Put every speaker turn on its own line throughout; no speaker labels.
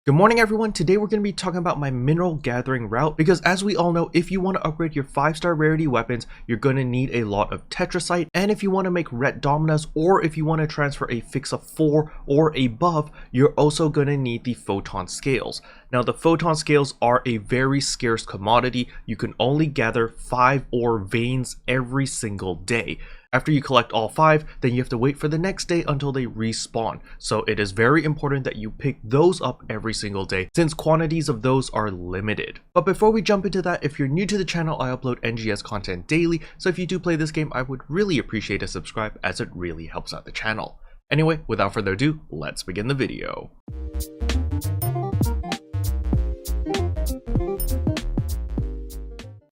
Good morning everyone, today we're going to be talking about my mineral gathering route because as we all know, if you want to upgrade your 5-star rarity weapons, you're going to need a lot of Tetracite, and if you want to make red dominas or if you want to transfer a fix of 4 or above, you're also going to need the Photon scales. Now the Photon scales are a very scarce commodity. You can only gather 5 ore veins every single day. After you collect all 5, then you have to wait for the next day until they respawn. So it is very important that you pick those up every single day since quantities of those are limited. But before we jump into that, if you're new to the channel, I upload NGS content daily. So if you do play this game, I would really appreciate a subscribe as it really helps out the channel. Anyway, without further ado, let's begin the video.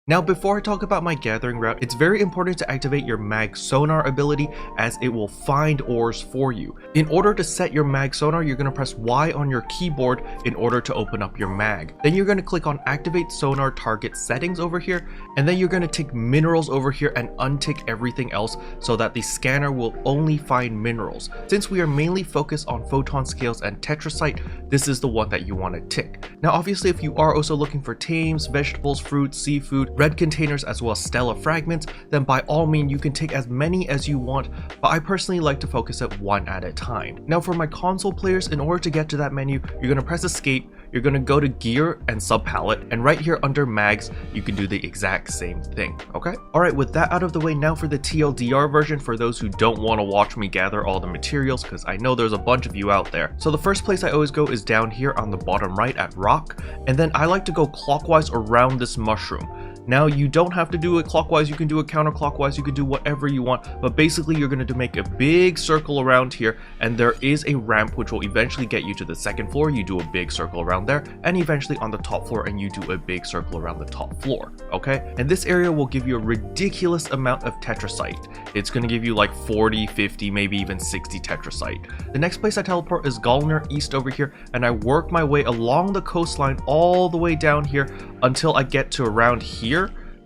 Now before I talk about my gathering route, it's very important to activate your Mag Sonar ability as it will find ores for you. In order to set your Mag Sonar, you're going to press Y on your keyboard in order to open up your mag. Then you're going to click on Activate Sonar Target Settings over here, and then you're going to tick Minerals over here and untick everything else so that the scanner will only find minerals. Since we are mainly focused on Photon scales and Tetracite, this is the one that you want to tick. Now obviously if you are also looking for tames, vegetables, fruits, seafood, red containers as well as Stella fragments, then by all means you can take as many as you want, but I personally like to focus it one at a time. Now for my console players, in order to get to that menu, you're going to press escape, you're going to go to gear and sub palette, and right here under mags you can do the exact same thing. Okay, alright, with that out of the way, now for the TLDR version for those who don't want to watch me gather all the materials, because I know there's a bunch of you out there. So the first place I always go is down here on the bottom right at rock, and then I like to go clockwise around this mushroom. Now you don't have to do it clockwise, you can do it counterclockwise, you can do whatever you want, but basically you're going to make a big circle around here, and there is a ramp which will eventually get you to the second floor. You do a big circle around there, and eventually on the top floor, and you do a big circle around the top floor. Okay, and this area will give you a ridiculous amount of Tetracite. It's going to give you like 40, 50, maybe even 60 Tetracite. The next place I teleport is Gallner East over here, and I work my way along the coastline all the way down here until I get to around here.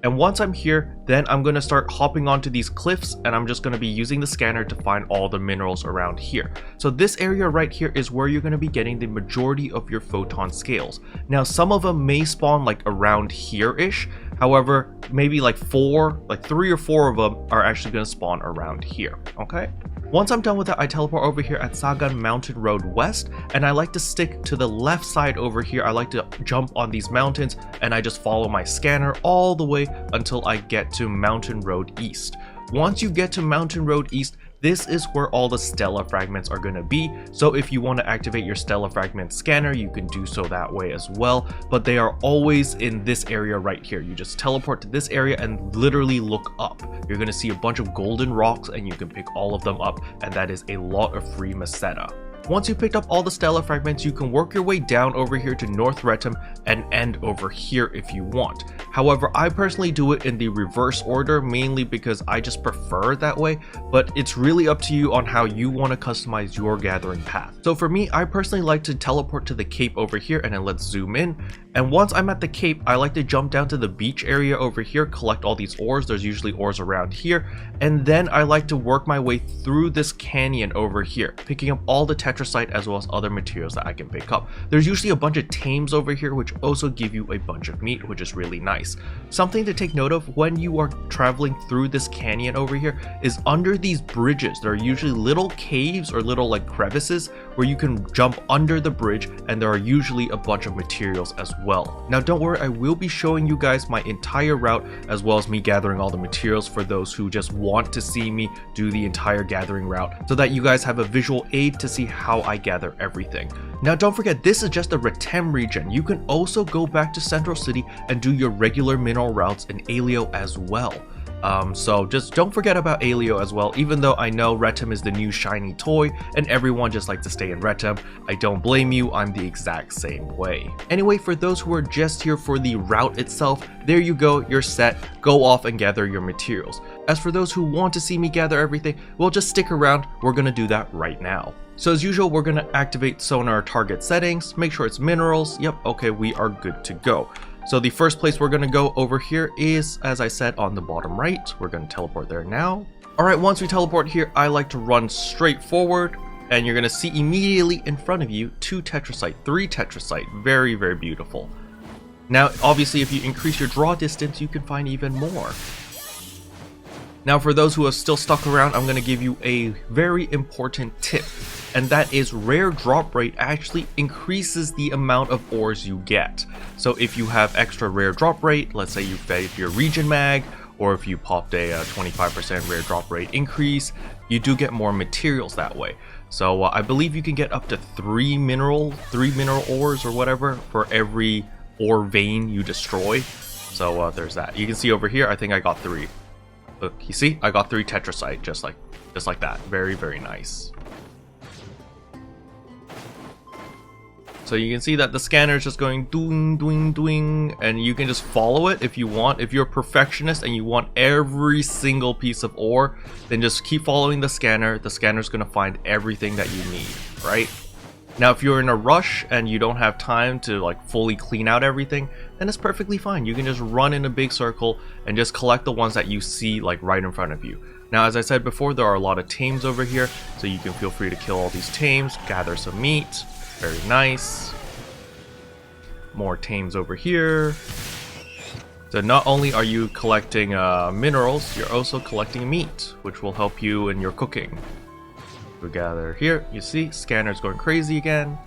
And once I'm here, then I'm going to start hopping onto these cliffs, and I'm just going to be using the scanner to find all the minerals around here. So this area right here is where you're going to be getting the majority of your Photon scales. Now some of them may spawn like around here-ish. However, maybe like 3 or 4 of them are actually going to spawn around here. Okay. Once I'm done with that, I teleport over here at Sagan Mountain Road West, and I like to stick to the left side over here. I like to jump on these mountains, and I just follow my scanner all the way until I get to Mountain Road East. Once you get to Mountain Road East, this is where all the Stella fragments are going to be. So if you want to activate your Stella fragment scanner, you can do so that way as well, but they are always in this area right here. You just teleport to this area and literally look up. You're going to see a bunch of golden rocks, and you can pick all of them up, and that is a lot of free Maqead. Once you've picked up all the Stella fragments, you can work your way down over here to North Retem and end over here if you want. However, I personally do it in the reverse order, mainly because I just prefer it that way, but it's really up to you on how you want to customize your gathering path. So for me, I personally like to teleport to the cape over here, and then let's zoom in. And once I'm at the cape, I like to jump down to the beach area over here, collect all these ores. There's usually ores around here. And then I like to work my way through this canyon over here, picking up all the Tetracite as well as other materials that I can pick up. There's usually a bunch of tames over here which also give you a bunch of meat, which is really nice. Something to take note of when you are traveling through this canyon over here is under these bridges, there are usually little caves or little like crevices where you can jump under the bridge, and there are usually a bunch of materials as well. Now don't worry, I will be showing you guys my entire route as well as me gathering all the materials for those who just want to see me do the entire gathering route, so that you guys have a visual aid to see how I gather everything. Now don't forget, this is just the Retem region. You can also go back to Central City and do your regular mineral routes in Alio as well. So just don't forget about Alio as well, even though I know Retem is the new shiny toy and everyone just likes to stay in Retem. I don't blame you, I'm the exact same way. Anyway, for those who are just here for the route itself, there you go, you're set, go off and gather your materials. As for those who want to see me gather everything, well, just stick around, we're gonna do that right now. So as usual, we're gonna activate sonar target settings, make sure it's minerals, yep, okay, we are good to go. So the first place we're going to go over here is, as I said, on the bottom right. We're going to teleport there now. Alright, once we teleport here, I like to run straight forward, and you're gonna see immediately in front of you 2 Tetracite, 3 Tetracite. Very, very beautiful. Now, obviously, if you increase your draw distance, you can find even more. Now, for those who are still stuck around, I'm gonna give you a very important tip, and that is rare drop rate actually increases the amount of ores you get. So if you have extra rare drop rate, let's say you fed your region mag, or if you popped a 25% rare drop rate increase, you do get more materials that way. So I believe you can get up to 3 mineral ores or whatever for every ore vein you destroy. So there's that. You can see over here, I think I got 3. Look, you see, I got 3 Tetracite, just like that. Very, very nice. So you can see that the scanner is just going doing, doing, doing, and you can just follow it if you want. If you're a perfectionist and you want every single piece of ore, then just keep following the scanner. The scanner's gonna find everything that you need, right? Now, if you're in a rush and you don't have time to like fully clean out everything, then it's perfectly fine. You can just run in a big circle and just collect the ones that you see like right in front of you. Now, as I said before, there are a lot of tames over here, so you can feel free to kill all these tames, gather some meat. Very nice. More tames over here. So not only are you collecting minerals, you're also collecting meat, which will help you in your cooking. We gather here, you see, scanner's going crazy again.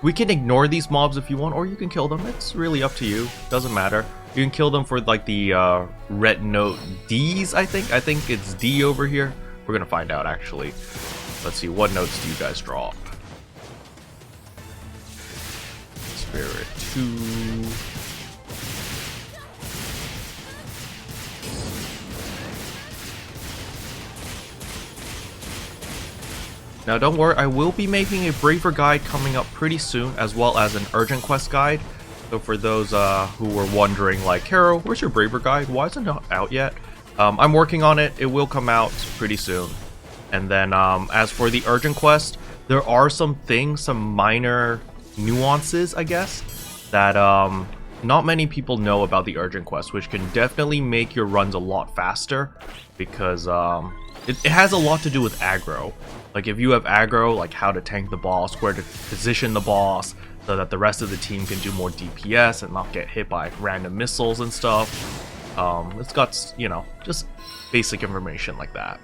We can ignore these mobs if you want, or you can kill them. It's really up to you. Doesn't matter. You can kill them for like the red note Ds, I think. I think it's D over here. We're gonna find out actually. Let's see, what notes do you guys drop? Spirit 2. Now don't worry, I will be making a Braver guide coming up pretty soon, as well as an Urgent Quest guide. So for those who were wondering, like, Caro, where's your Braver guide? Why isn't it out yet? I'm working on it. It will come out pretty soon. And then as for the Urgent Quest, there are some things, some minor nuances, I guess, that not many people know about the Urgent Quest, which can definitely make your runs a lot faster, because it has a lot to do with aggro. Like if you have aggro, like how to tank the boss, where to position the boss, so that the rest of the team can do more DPS and not get hit by random missiles and stuff. It's got, you know, just basic information like that.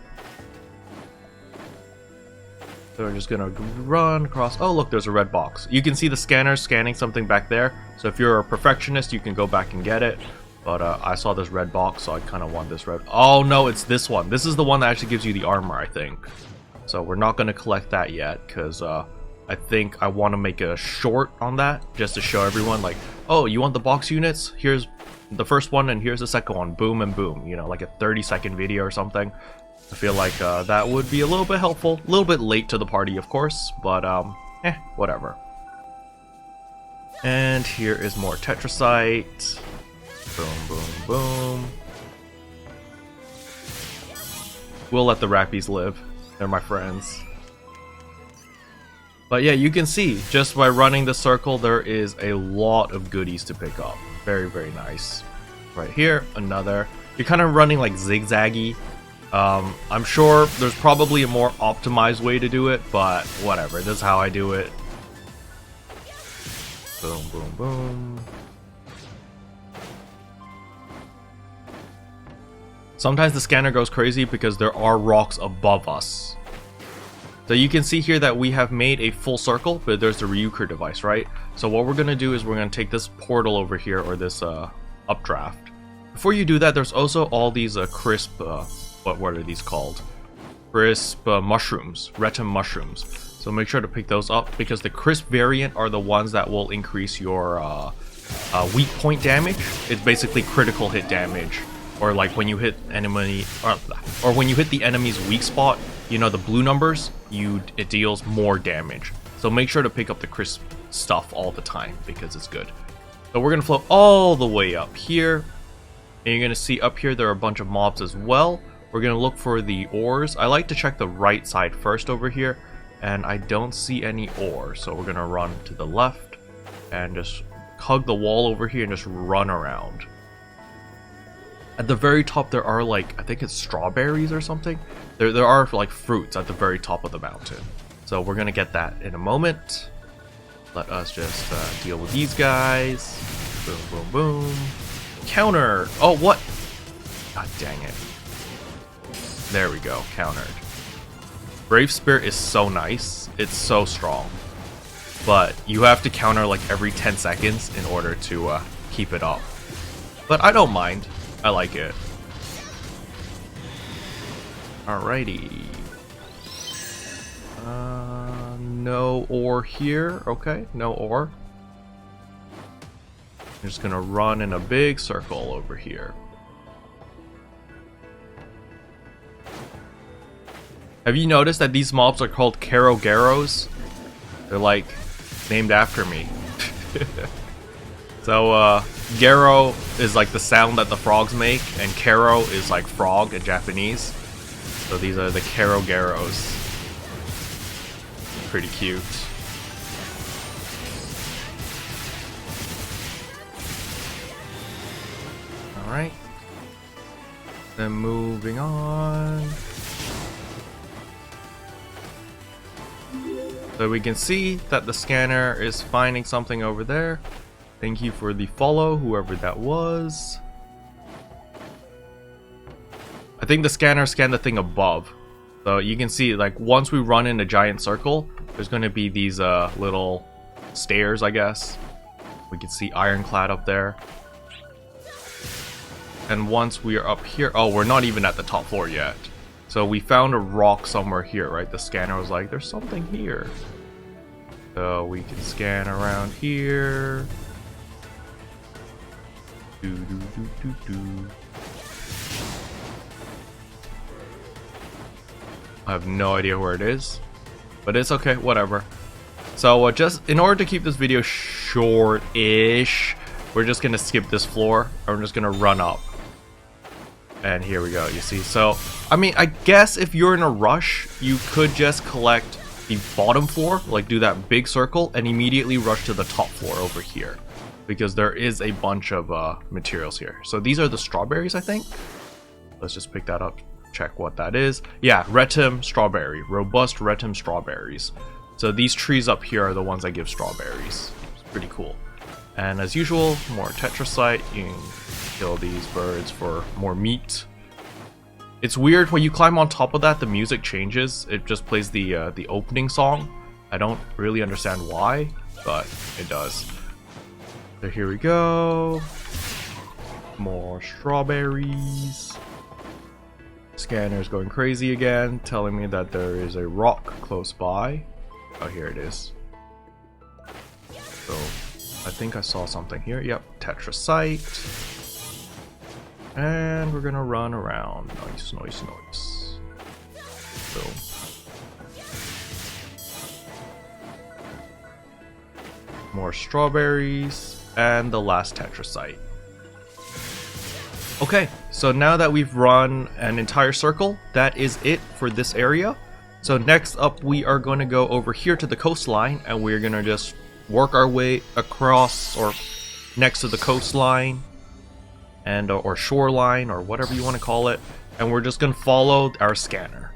So we're just gonna run across. Oh look, there's a red box. You can see the scanner scanning something back there. So if you're a perfectionist, you can go back and get it. But I saw this red box, so I kind of want this red. Oh no, it's this one. This is the one that actually gives you the armor, I think. So we're not gonna collect that yet, because I think I want to make a short on that, just to show everyone, like, oh, you want the box units? Here's the first one, and here's the second one. Boom and boom. You know, like a 30-second video or something. I feel like that would be a little bit helpful. A little bit late to the party, of course, but whatever. And here is more Tetracite. Boom, boom, boom. We'll let the Rappies live. They're my friends. But yeah, you can see, just by running the circle, there is a lot of goodies to pick up. Very, very nice. Right here, another. You're kind of running like zigzaggy. I'm sure there's probably a more optimized way to do it, but whatever. This is how I do it. Boom, boom, boom. Sometimes the scanner goes crazy because there are rocks above us. So you can see here that we have made a full circle, but there's the Rwh device, right? So what we're going to do is we're going to take this portal over here, or this updraft. Before you do that, there's also all these crisp, what are these called? Crisp mushrooms, Retem mushrooms. So make sure to pick those up, because the crisp variant are the ones that will increase your weak point damage. It's basically critical hit damage, or like when you hit enemy, or when you hit the enemy's weak spot, you know, the blue numbers, it deals more damage. So make sure to pick up the crisp stuff all the time, because it's good. So we're gonna float all the way up here, and you're gonna see up here there are a bunch of mobs as well. We're gonna look for the ores. I like to check the right side first over here, and I don't see any ore, so we're gonna run to the left and just hug the wall over here and just run around. At the very top there are, like, I think it's strawberries or something. There are like fruits at the very top of the mountain. So we're gonna get that in a moment. Let us just deal with these guys. Boom, boom, boom. Counter! Oh, what? God dang it. There we go, countered. Brave Spirit is so nice. It's so strong. But you have to counter like every 10 seconds in order to keep it up. But I don't mind. I like it. Alrighty. No ore here. Okay, no ore. I'm just gonna run in a big circle over here. Have you noticed that these mobs are called Kerogaros? They're like named after me. So Garo is like the sound that the frogs make, and Kero is like frog in Japanese. So these are the Kerogaros. Pretty cute. Alright. Then moving on. So we can see that the scanner is finding something over there. Thank you for the follow, whoever that was. I think the scanner scanned the thing above. So you can see, like, once we run in a giant circle, there's going to be these little stairs, I guess. We can see Ironclad up there. And once we are up here... Oh, we're not even at the top floor yet. So we found a rock somewhere here, right? The scanner was like, there's something here. So we can scan around here. I have no idea where it is, but it's okay, whatever. So just in order to keep this video short-ish, we're just gonna skip this floor, and we're just gonna run up. And here we go, you see. So, I mean, I guess if you're in a rush, you could just collect the bottom floor, like do that big circle, and immediately rush to the top floor over here. Because there is a bunch of materials here. So these are the strawberries, I think. Let's just pick that up, check what that is. Yeah, Retem strawberry, robust Retem strawberries. So these trees up here are the ones that give strawberries. It's pretty cool. And as usual, more Tetracite. You can kill these birds for more meat. It's weird, when you climb on top of that, the music changes. It just plays the opening song. I don't really understand why, but it does. So here we go. More strawberries. Scanner's going crazy again, telling me that there is a rock close by. Oh, here it is. So I think I saw something here. Yep, Tetracite. And we're gonna run around. Nice, nice, nice. So more strawberries and the last Tetracite. Okay, so now that we've run an entire circle, that is it for this area. So next up, we are going to go over here to the coastline, and we're going to just work our way across or next to the coastline and or shoreline or whatever you want to call it, and we're just going to follow our scanner.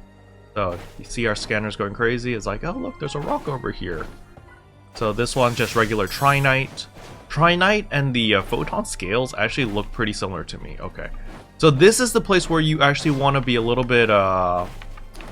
So you see our scanner's going crazy. It's like, oh look, there's a rock over here. So this one's just regular Trinite. Trinite and the Photon scales actually look pretty similar to me. Okay, so this is the place where you actually want to be a little bit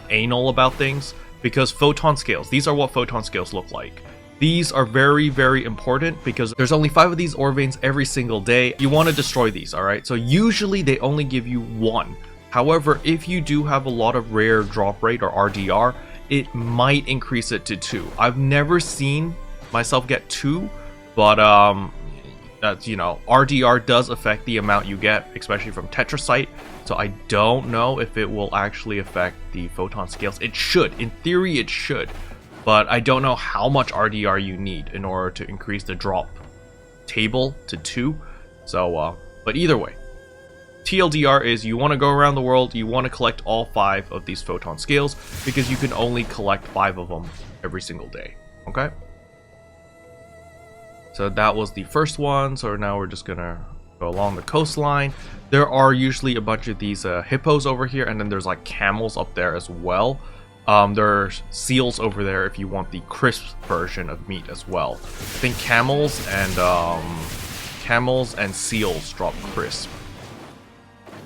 anal about things, because Photon scales, these are what Photon scales look like. These are very, very important because there's only 5 of these ore veins every single day. You want to destroy these, alright? So usually they only give you 1. However, if you do have a lot of rare drop rate or RDR, it might increase it to 2. I've never seen myself get 2, but that's, you know, RDR does affect the amount you get, especially from Tetracite. So I don't know if it will actually affect the Photon scales. It should, in theory it should. But I don't know how much RDR you need in order to increase the drop table to 2. So, but either way, TLDR is you want to go around the world, you want to collect all 5 of these Photon scales, because you can only collect 5 of them every single day, okay? So that was the first one, so now we're just gonna go along the coastline. There are usually a bunch of these hippos over here, and then there's like camels up there as well. There's seals over there if you want the crisp version of meat as well. I think camels and seals drop crisp.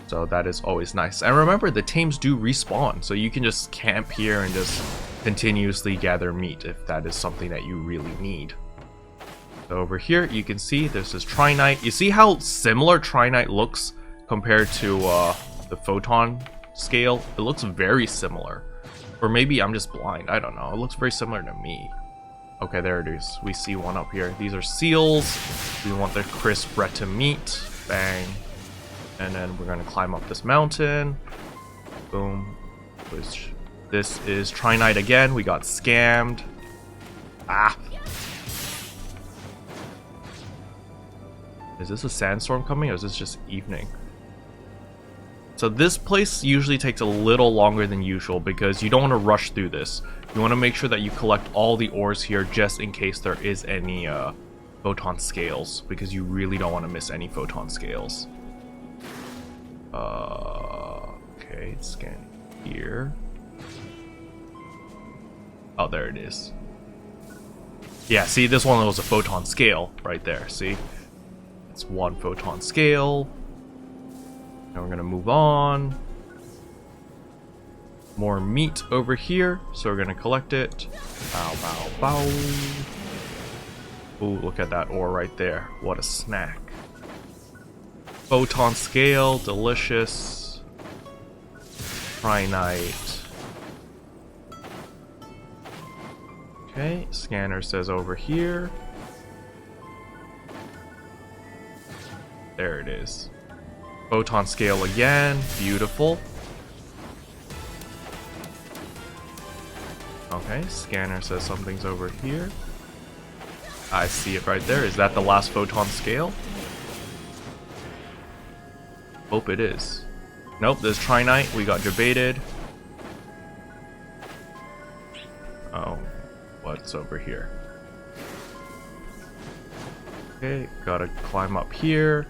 So that is always nice. And remember, the tames do respawn, so you can just camp here and just continuously gather meat if that is something that you really need. So over here, you can see there's this Trinite. You see how similar Trinite looks compared to the Photon scale? It looks very similar. Or maybe I'm just blind. I don't know. It looks very similar to me. Okay, there it is. We see one up here. These are seals. We want the crisp Retem meat. Bang. And then we're going to climb up this mountain. Boom. Which, this is Trinite again. We got scammed. Ah. Is this a sandstorm coming, or is this just evening? So this place usually takes a little longer than usual because you don't want to rush through this. You want to make sure that you collect all the ores here just in case there is any Photon scales, because you really don't want to miss any Photon scales. Okay, scan here. Oh, there it is. Yeah, see, this one was a Photon scale right there, see? It's one Photon scale. Now we're gonna move on. More meat over here, so we're gonna collect it. Bow, bow, bow. Ooh, look at that ore right there. What a snack. Photon scale, delicious. Trinite. Okay, scanner says over here. There it is. Photon scale again, beautiful. Okay, scanner says something's over here. I see it right there. Is that the last Photon scale? Hope it is. Nope, there's Trinite. We got debated. Oh, what's over here? Okay, gotta climb up here.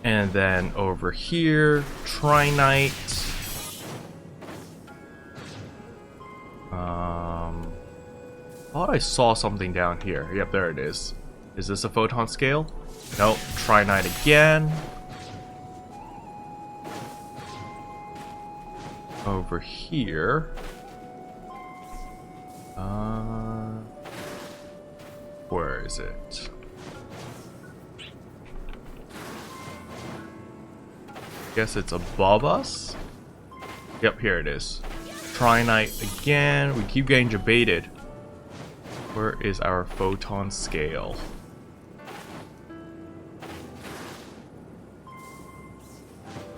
And then over here, Trinite. Thought I saw something down here. Yep, there it is. Is this a Photon scale? Nope, Trinite again. Over here. Where is it? Guess it's above us? Yep, here it is. Trinite again. We keep getting debated. Where is our Photon scale?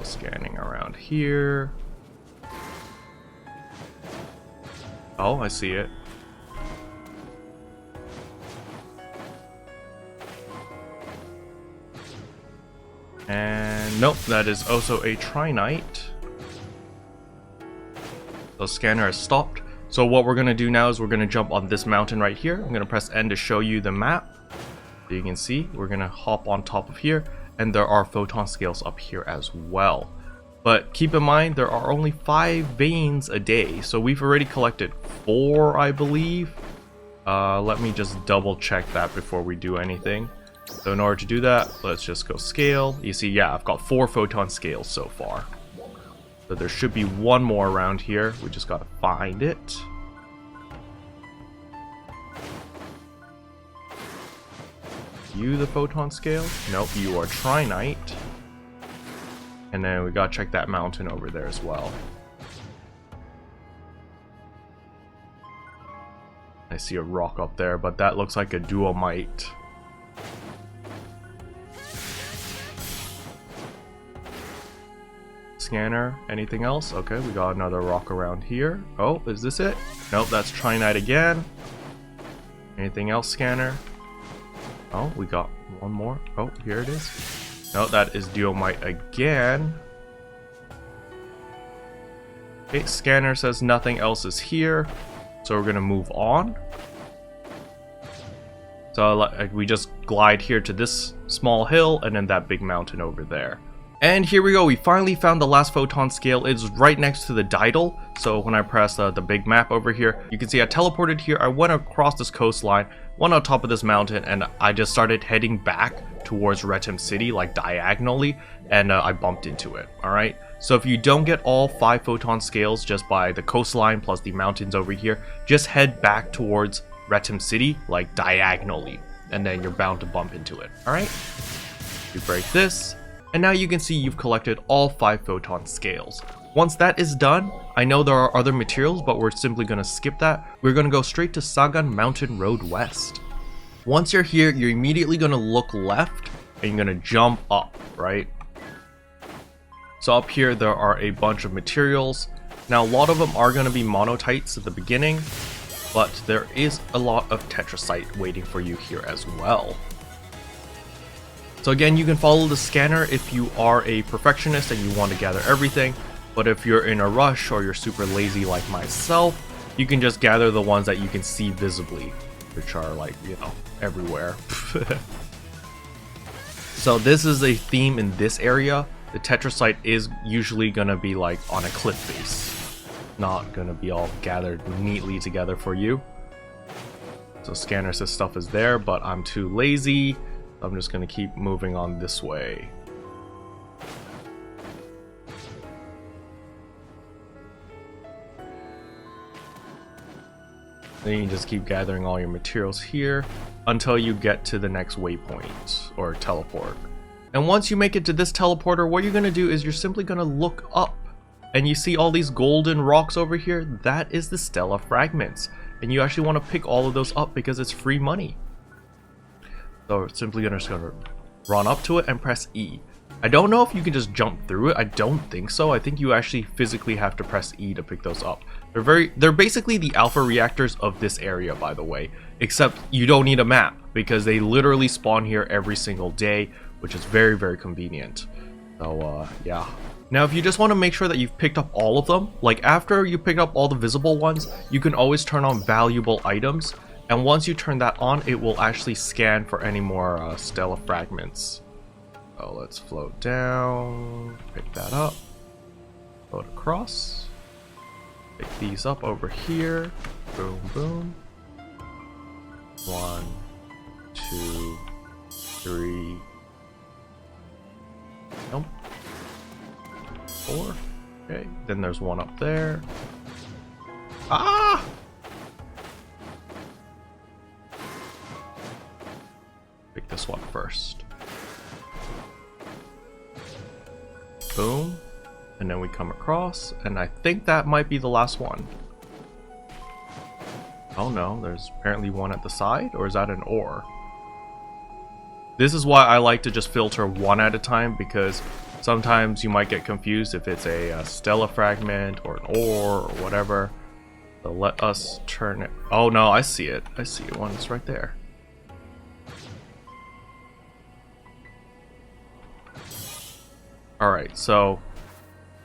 Scanning around here. Oh, I see it. And nope, that is also a Trinite. The scanner has stopped. So what we're going to do now is we're going to jump on this mountain right here. I'm going to press N to show you the map. So you can see we're going to hop on top of here. And there are Photon scales up here as well. But keep in mind, there are only 5 veins a day. So we've already collected 4, I believe. Let me just double check that before we do anything. So in order to do that, let's just go scale. You see, yeah, I've got 4 Photon scales so far. So there should be one more around here. We just gotta find it. You the Photon scale? Nope, you are Trinite. And then we gotta check that mountain over there as well. I see a rock up there, but that looks like a duomite. Scanner, anything else? Okay, we got another rock around here. Oh, is this it? Nope, that's Trinite again. Anything else, scanner? Oh, we got one more. Oh, here it is. No, that is duomite again. Okay, scanner says nothing else is here. So we're gonna move on. So we just glide here to this small hill and then that big mountain over there. And here we go, we finally found the last photon scale. It's right next to the Daedal. So when I press the big map over here, you can see I teleported here. I went across this coastline, went on top of this mountain, and I just started heading back towards Retem City, like diagonally, and I bumped into it, alright? So if you don't get all 5 photon scales just by the coastline plus the mountains over here, just head back towards Retem City, like diagonally, and then you're bound to bump into it, alright? You break this, and now you can see you've collected all 5 photon scales. Once that is done, I know there are other materials, but we're simply going to skip that. We're going to go straight to Sagan Mountain Road West. Once you're here, you're immediately going to look left, and you're going to jump up, right? So up here, there are a bunch of materials. Now, a lot of them are going to be monotites at the beginning, but there is a lot of Tetracite waiting for you here as well. So again, you can follow the scanner if you are a perfectionist and you want to gather everything, but if you're in a rush or you're super lazy like myself, you can just gather the ones that you can see visibly, which are like, you know, everywhere. So this is a theme in this area. The Tetracite is usually going to be like on a cliff face, not going to be all gathered neatly together for you. So scanner says stuff is there, but I'm too lazy. I'm just going to keep moving on this way. Then you can just keep gathering all your materials here until you get to the next waypoint or teleport. And once you make it to this teleporter, what you're going to do is you're simply going to look up. And you see all these golden rocks over here? That is the Stella Fragments. And you actually want to pick all of those up because it's free money. So we're simply going to run up to it and press E. I don't know if you can just jump through it. I don't think so. I think you actually physically have to press E to pick those up. They're basically the alpha reactors of this area, by the way. Except you don't need a map because they literally spawn here every single day, which is very, very convenient. So, yeah. Now, if you just want to make sure that you've picked up all of them, like after you pick up all the visible ones, you can always turn on valuable items. And once you turn that on, it will actually scan for any more Stella Fragments. So let's float down, pick that up, float across, pick these up over here, boom, boom. 1, 2, 3, nope, 4, okay, then there's one up there. Ah! Pick this one first. Boom. And then we come across, and I think that might be the last one. Oh no, there's apparently one at the side, or is that an ore? This is why I like to just filter one at a time, because sometimes you might get confused if it's a Stella fragment or an ore or whatever. So let us turn it. Oh no, I see it. I see it. One is right there. Alright, so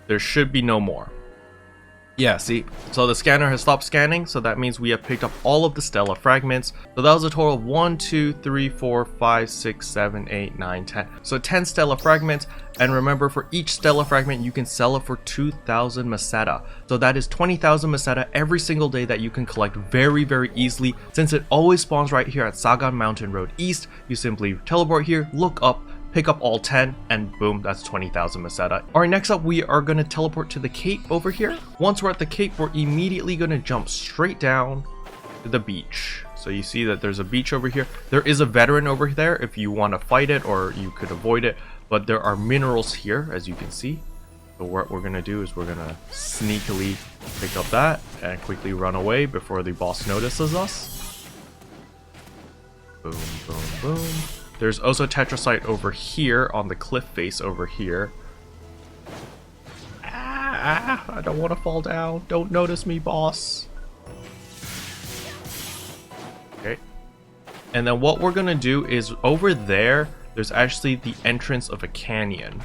there should be no more. Yeah, see? So the scanner has stopped scanning, so that means we have picked up all of the Stella fragments. So that was a total of 1, 2, 3, 4, 5, 6, 7, 8, 9, 10. So 10 Stella fragments, and remember, for each Stella fragment, you can sell it for 2,000 Maqead. So that is 20,000 Maqead every single day that you can collect very, very easily. Since it always spawns right here at Sagan Mountain Road East, you simply teleport here, look up, pick up all 10, and boom, that's 20,000 Maqead. Alright, next up we are going to teleport to the cape over here. Once we're at the cape, we're immediately going to jump straight down to the beach. So you see that there's a beach over here. There is a veteran over there if you want to fight it, or you could avoid it, but there are minerals here, as you can see. So what we're going to do is we're going to sneakily pick up that and quickly run away before the boss notices us. Boom, boom, boom. There's also Tetracite over here on the cliff face over here. I don't want to fall down. Don't notice me, boss. Okay. And then what we're going to do is over there's actually the entrance of a canyon.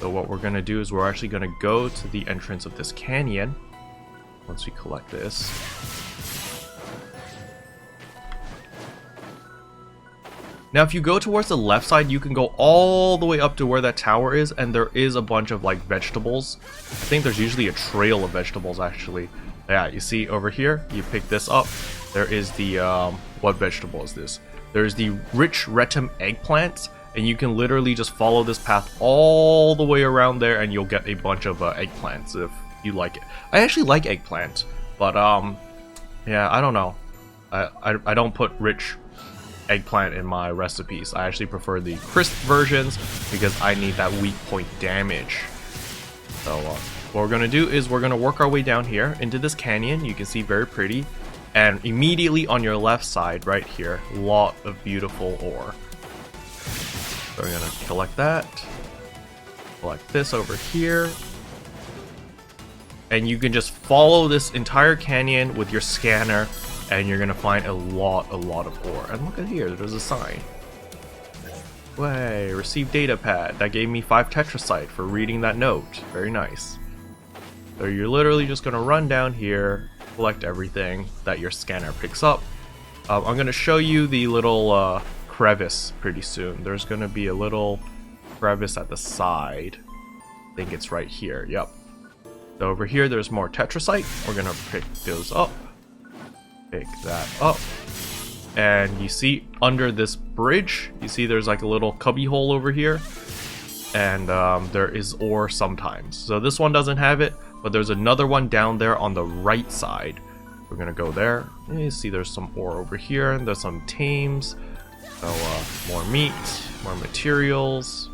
So what we're going to do is we're actually going to go to the entrance of this canyon. Once we collect this. Now if you go towards the left side, you can go all the way up to where that tower is, and there is a bunch of like vegetables. I think there's usually a trail of vegetables actually. Yeah, you see over here, you pick this up. There is the, what vegetable is this? There's the rich Retem eggplants, and you can literally just follow this path all the way around there and you'll get a bunch of eggplants if you like it. I actually like eggplant, but yeah, I don't know. I don't put rich eggplant in my recipes. I actually prefer the crisp versions because I need that weak point damage. So what we're gonna do is we're gonna work our way down here into this canyon. You can see very pretty, and immediately on your left side right here, a lot of beautiful ore. So we're gonna collect that, collect this over here, and you can just follow this entire canyon with your scanner and you're gonna find a lot of ore. And look at here, there's a sign. Way, receive data pad. That gave me 5 tetracite for reading that note. Very nice. So you're literally just gonna run down here, collect everything that your scanner picks up. I'm gonna show you the little crevice pretty soon. There's gonna be a little crevice at the side. I think it's right here. Yep. So over here there's more tetracite. We're gonna pick those up. Pick that up. And you see under this bridge, you see there's like a little cubby hole over here. And there is ore sometimes. So this one doesn't have it, but there's another one down there on the right side. We're gonna go there. And you see there's some ore over here, and there's some tames. So more meat, more materials.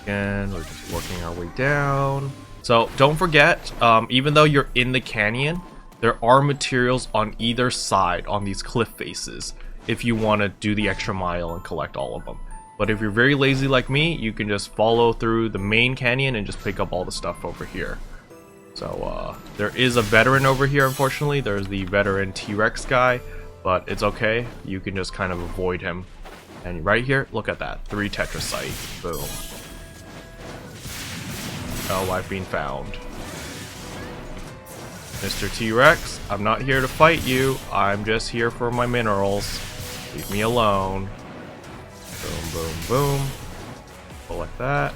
And we're just working our way down. So don't forget, even though you're in the canyon, there are materials on either side on these cliff faces if you want to do the extra mile and collect all of them. But if you're very lazy like me, you can just follow through the main canyon and just pick up all the stuff over here. So there is a veteran over here, unfortunately. There's the veteran T-Rex guy, but it's okay. You can just kind of avoid him. And right here, look at that. 3 tetracite. Boom. Oh, I've been found. Mr. T-Rex, I'm not here to fight you. I'm just here for my minerals. Leave me alone. Boom, boom, boom. Collect that.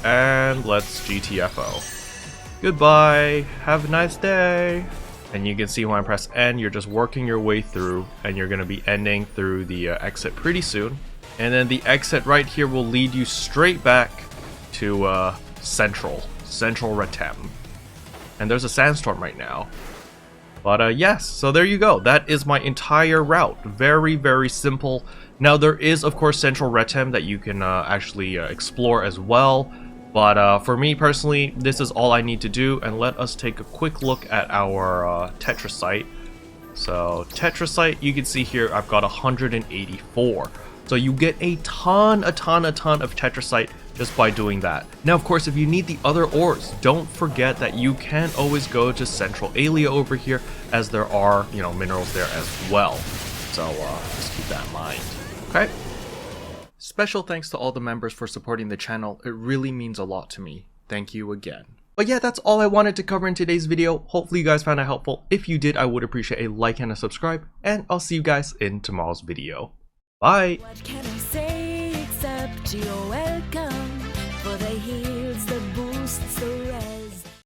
And let's GTFO. Goodbye. Have a nice day. And you can see when I press N, you're just working your way through, and you're going to be ending through the exit pretty soon. And then the exit right here will lead you straight back to Central Retem. And there's a sandstorm right now. But yes, so there you go. That is my entire route. Very, very simple. Now there is, of course, Central Retem that you can actually explore as well. But for me personally, this is all I need to do. And let us take a quick look at our tetracite. So tetracite, you can see here, I've got 184. So you get a ton of tetracite just by doing that. Now, of course, if you need the other ores, don't forget that you can always go to Central Alia over here, as there are, you know, minerals there as well. So just keep that in mind. Okay. Special thanks to all the members for supporting the channel. It really means a lot to me. Thank you again. But yeah, that's all I wanted to cover in today's video. Hopefully you guys found it helpful. If you did, I would appreciate a like and a subscribe, and I'll see you guys in tomorrow's video. Bye!
What can I say except you're welcome for the year?